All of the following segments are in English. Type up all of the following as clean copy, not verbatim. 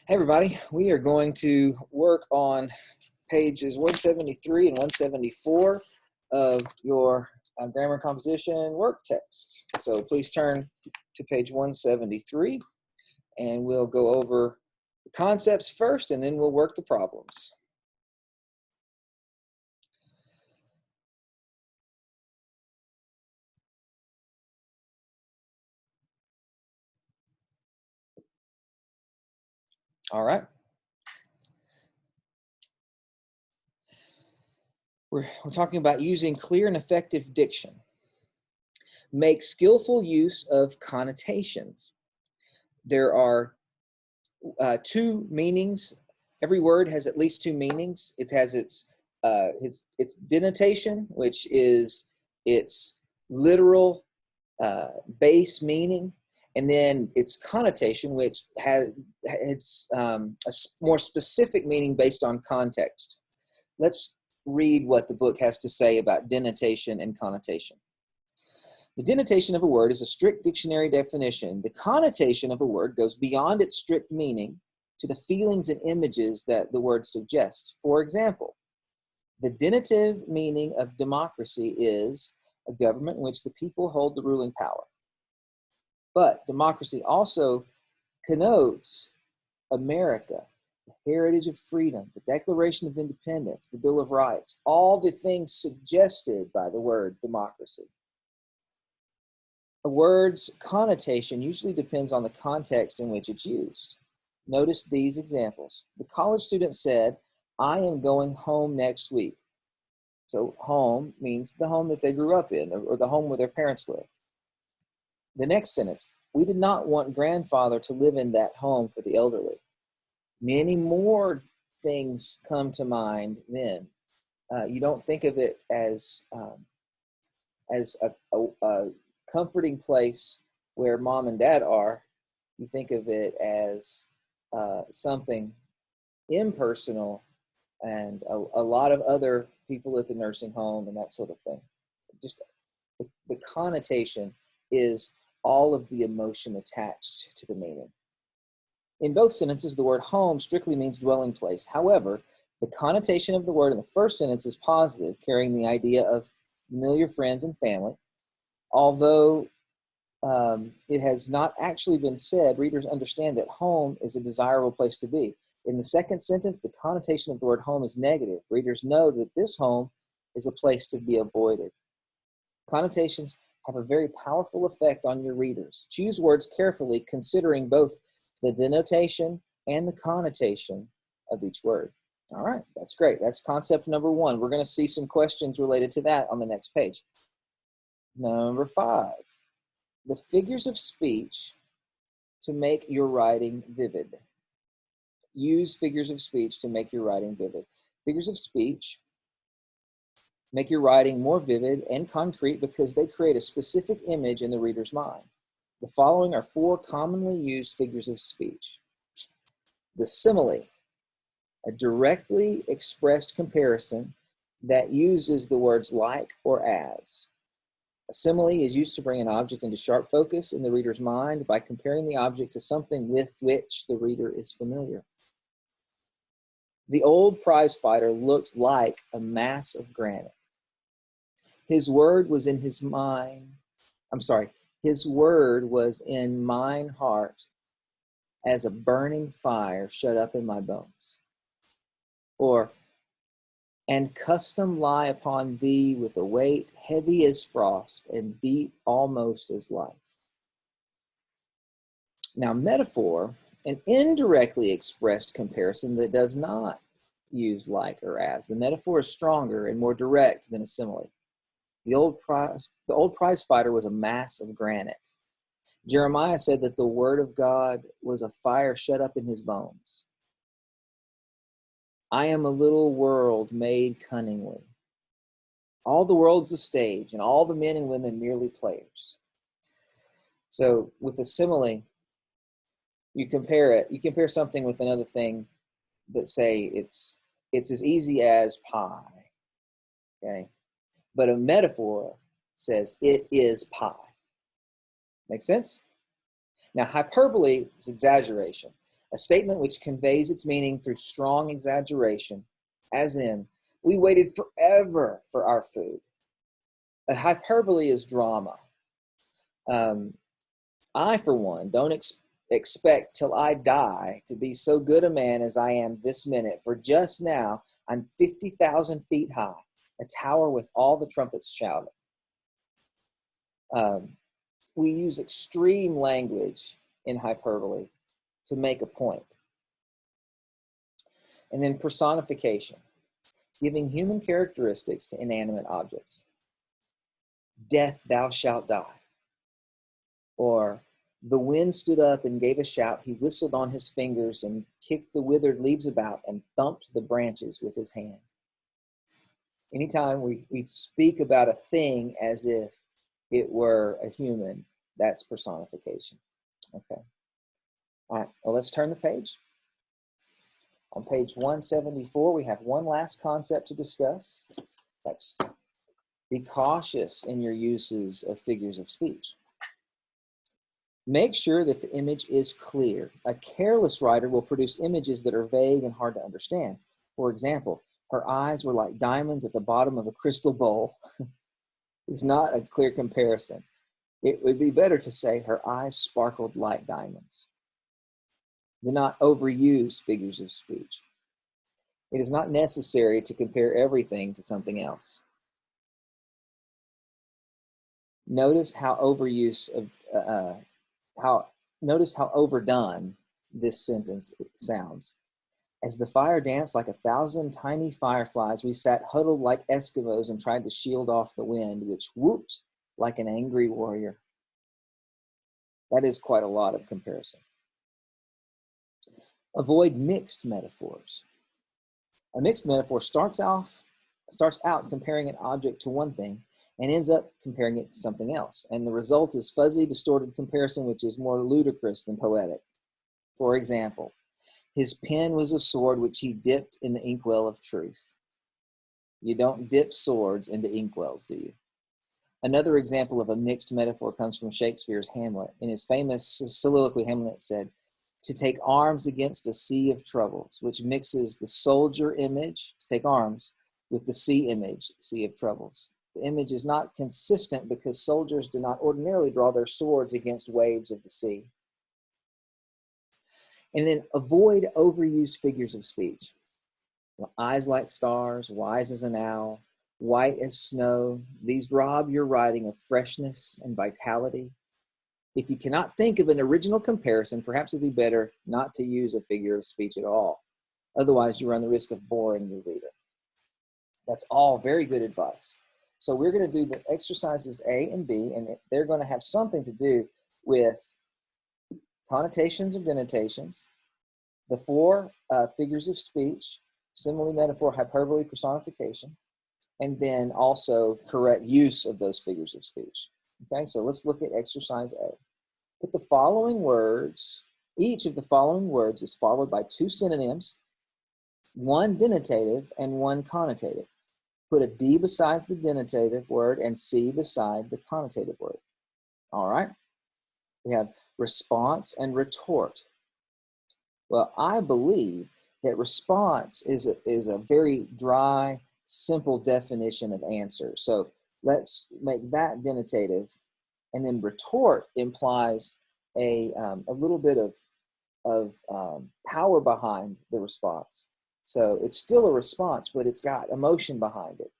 Hey everybody, we are going to work on pages 173 and 174 of your grammar composition work text. So please turn to page 173 and we'll go over the concepts first and then we'll work the problems. All right. We're talking about using clear and effective diction. Make skillful use of connotations. There are two meanings. Every word has at least two meanings. It has its denotation, which is its literal base meaning, and then its connotation, which has a more specific meaning based on context. Let's read what the book has to say about denotation and connotation. The denotation of a word is a strict dictionary definition. The connotation of a word goes beyond its strict meaning to the feelings and images that the word suggests. For example, the denotative meaning of democracy is a government in which the people hold the ruling power. But democracy also connotes America, the heritage of freedom, the Declaration of Independence, the Bill of Rights, all the things suggested by the word democracy. A word's connotation usually depends on the context in which it's used. Notice these examples. The college student said, "I am going home next week." So home means the home that they grew up in or the home where their parents live. The next sentence, "We did not want grandfather to live in that home for the elderly." Many more things come to mind then. You don't think of it as a comforting place where mom and dad are. You think of it as something impersonal and a lot of other people at the nursing home and that sort of thing. Just the connotation is all of the emotion attached to the meaning. In both sentences, the word home strictly means dwelling place. However, the connotation of the word in the first sentence is positive, carrying the idea of familiar friends and family. Although it has not actually been said, readers understand that home is a desirable place to be. In the second sentence, the connotation of the word home is negative. Readers know that this home is a place to be avoided. Connotations have a very powerful effect on your readers. Choose words carefully, considering both the denotation and the connotation of each word. All right, that's great. That's concept number one. We're going to see some questions related to that on the next page. Number 5, the figures of speech to make your writing vivid. Use figures of speech to make your writing vivid. Figures of speech make your writing more vivid and concrete because they create a specific image in the reader's mind. The following are 4 commonly used figures of speech. The simile, a directly expressed comparison that uses the words like or as. A simile is used to bring an object into sharp focus in the reader's mind by comparing the object to something with which the reader is familiar. The old prize fighter looked like a mass of granite. His word was in his mind. His word was in mine heart as a burning fire shut up in my bones. Or, and custom lie upon thee with a weight heavy as frost and deep almost as life. Now, metaphor, an indirectly expressed comparison that does not use like or as. The metaphor is stronger and more direct than a simile. The old prize fighter was a mass of granite. Jeremiah said that the word of God was a fire shut up in his bones. I am a little world made cunningly. All the world's a stage, and all the men and women merely players. So with a simile, you compare something with another thing, but say it's as easy as pie. Okay? But a metaphor says it is pie. Make sense? Now, hyperbole is exaggeration. A statement which conveys its meaning through strong exaggeration, as in, we waited forever for our food. A hyperbole is drama. I, for one, don't expect till I die to be so good a man as I am this minute, for just now I'm 50,000 feet high, a tower with all the trumpets shouting. We use extreme language in hyperbole to make a point. And then personification, giving human characteristics to inanimate objects. Death, thou shalt die. Or the wind stood up and gave a shout. He whistled on his fingers and kicked the withered leaves about and thumped the branches with his hand. Anytime we speak about a thing as if it were a human, that's personification. Okay. All right, well, let's turn the page. On page 174, we have one last concept to discuss. That's be cautious in your uses of figures of speech. Make sure that the image is clear. A careless writer will produce images that are vague and hard to understand. For example, her eyes were like diamonds at the bottom of a crystal bowl. It's not a clear comparison. It would be better to say her eyes sparkled like diamonds. Do not overuse figures of speech. It is not necessary to compare everything to something else. Notice how notice how overdone this sentence sounds. As the fire danced like 1,000 tiny fireflies, we sat huddled like Eskimos and tried to shield off the wind, which whooped like an angry warrior. That is quite a lot of comparison. Avoid mixed metaphors. A mixed metaphor starts out comparing an object to one thing and ends up comparing it to something else. And the result is fuzzy, distorted comparison, which is more ludicrous than poetic. For example, his pen was a sword which he dipped in the inkwell of truth. You don't dip swords into inkwells, do you? Another example of a mixed metaphor comes from Shakespeare's Hamlet. In his famous soliloquy, Hamlet said, "To take arms against a sea of troubles," which mixes the soldier image, to take arms, with the sea image, sea of troubles. The image is not consistent because soldiers do not ordinarily draw their swords against waves of the sea. And then avoid overused figures of speech. Eyes like stars, wise as an owl, white as snow. These rob your writing of freshness and vitality. If you cannot think of an original comparison, perhaps it'd be better not to use a figure of speech at all. Otherwise, you run the risk of boring your reader. That's all very good advice. So we're going to do the exercises A and B, and they're going to have something to do with connotations and denotations, the four figures of speech, simile, metaphor, hyperbole, personification, and then also correct use of those figures of speech. Okay, so let's look at exercise A. Put the following words, each of the following words is followed by two synonyms, one denotative and one connotative. Put a D beside the denotative word and C beside the connotative word. All right, we have response and retort. Well, I believe that response is a very dry, simple definition of answer. So let's make that denotative, and then retort implies a little bit of power behind the response. So it's still a response, but it's got emotion behind it.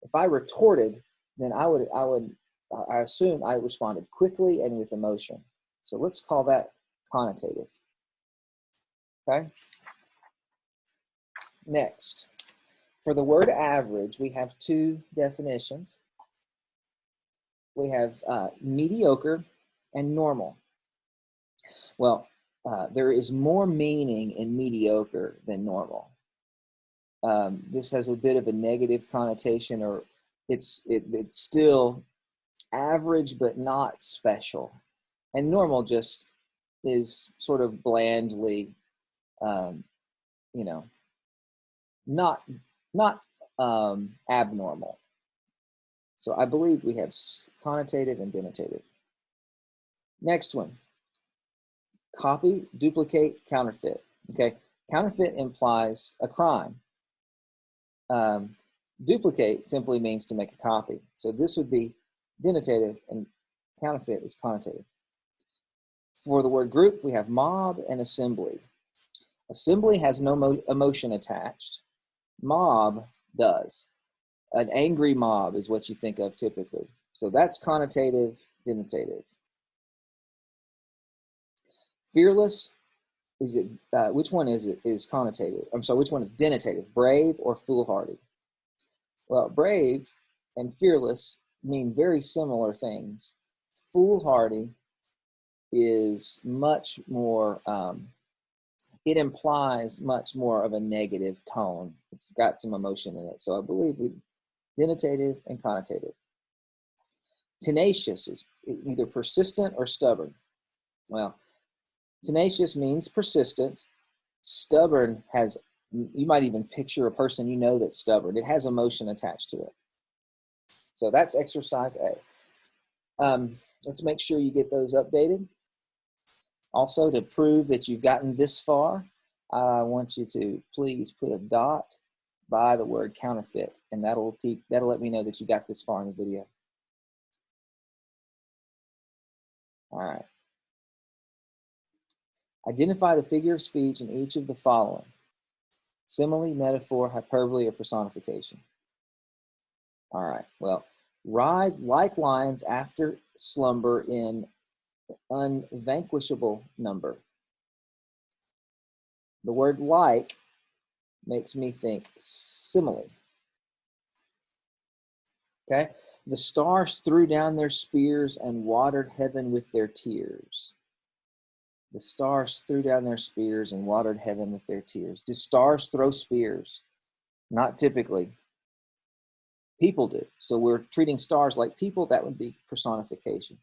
If I retorted, then I assume I responded quickly and with emotion. So let's call that connotative. Okay. Next, for the word average, we have two definitions. We have mediocre and normal. Well, there is more meaning in mediocre than normal. This has a bit of a negative connotation, or it's still average but not special. And normal just is sort of blandly, not abnormal. So I believe we have connotative and denotative. Next one, Copy, duplicate, counterfeit. Okay, counterfeit implies a crime. Duplicate simply means to make a copy. So this would be denotative, and counterfeit is connotative. For the word group, we have mob and assembly. Assembly has no emotion attached. Mob does. An angry mob is what you think of typically. So that's connotative, denotative. Fearless, is it? Which one is it? Is connotative? I'm sorry. Which one is denotative? Brave or foolhardy? Well, brave and fearless mean very similar things. Foolhardy is much more. It implies much more of a negative tone. It's got some emotion in it. So I believe we denotative and connotative. Tenacious is either persistent or stubborn. Well, tenacious means persistent. Stubborn has, you might even picture a person you know that's stubborn. It has emotion attached to it. So that's exercise A. Let's make sure you get those updated. Also, to prove that you've gotten this far, I want you to please put a dot by the word counterfeit, and that'll let me know that you got this far in the video. All right. Identify the figure of speech in each of the following: simile, metaphor, hyperbole, or personification. All right. Well, rise like lions after slumber in unvanquishable number. The word like makes me think simile. Okay? The stars threw down their spears and watered heaven with their tears. The stars threw down their spears and watered heaven with their tears. Do stars throw spears? Not typically. People do. So we're treating stars like people. That would be personification.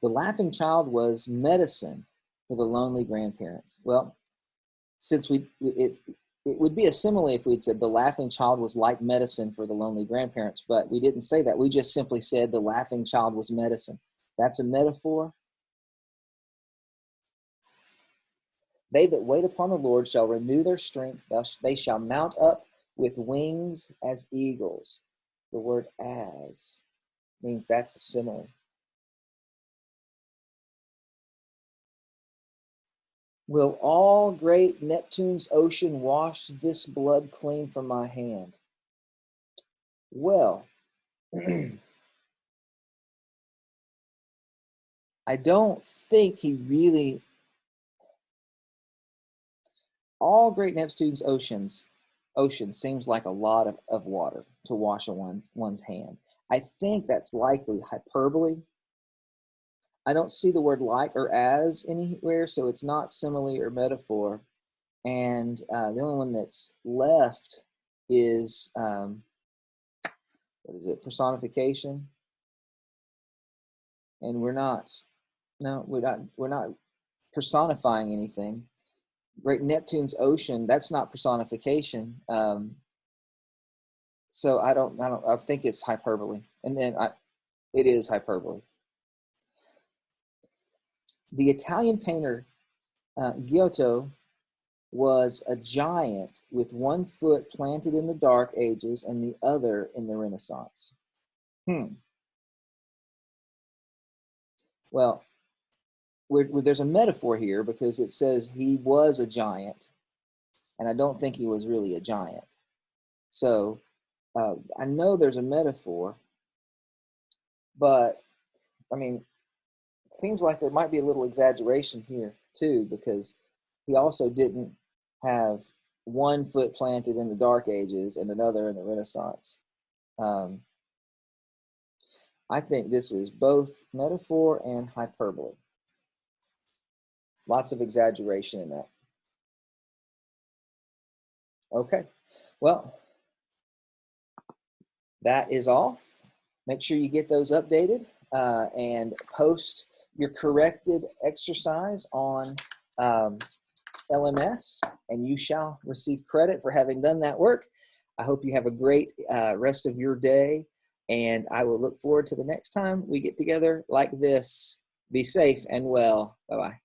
The laughing child was medicine for the lonely grandparents. Well, since it would be a simile if we'd said the laughing child was like medicine for the lonely grandparents, but we didn't say that. We just simply said the laughing child was medicine. That's a metaphor. They that wait upon the Lord shall renew their strength. They shall mount up with wings as eagles. The word as means that's a simile. Will all great Neptune's ocean wash this blood clean from my hand? Well, I don't think he really, all great Neptune's ocean seems like a lot of water to wash one's hand. I think that's likely hyperbole. I don't see the word like or as anywhere, so it's not simile or metaphor. And the only one that's left is, what is it, personification. And we're not personifying anything. Great Neptune's ocean, that's not personification. So I think it's hyperbole. And then it is hyperbole. The Italian painter Giotto was a giant with one foot planted in the Dark Ages and the other in the Renaissance. Well, there's a metaphor here because it says he was a giant, and I don't think he was really a giant. So I know there's a metaphor, but I mean, it seems like there might be a little exaggeration here too, because he also didn't have one foot planted in the Dark Ages and another in the Renaissance. I think this is both metaphor and hyperbole. Lots of exaggeration in that. Okay, well, that is all. Make sure you get those updated and post your corrected exercise on LMS, and you shall receive credit for having done that work. I hope you have a great rest of your day, and I will look forward to the next time we get together like this. Be safe and well. Bye-bye.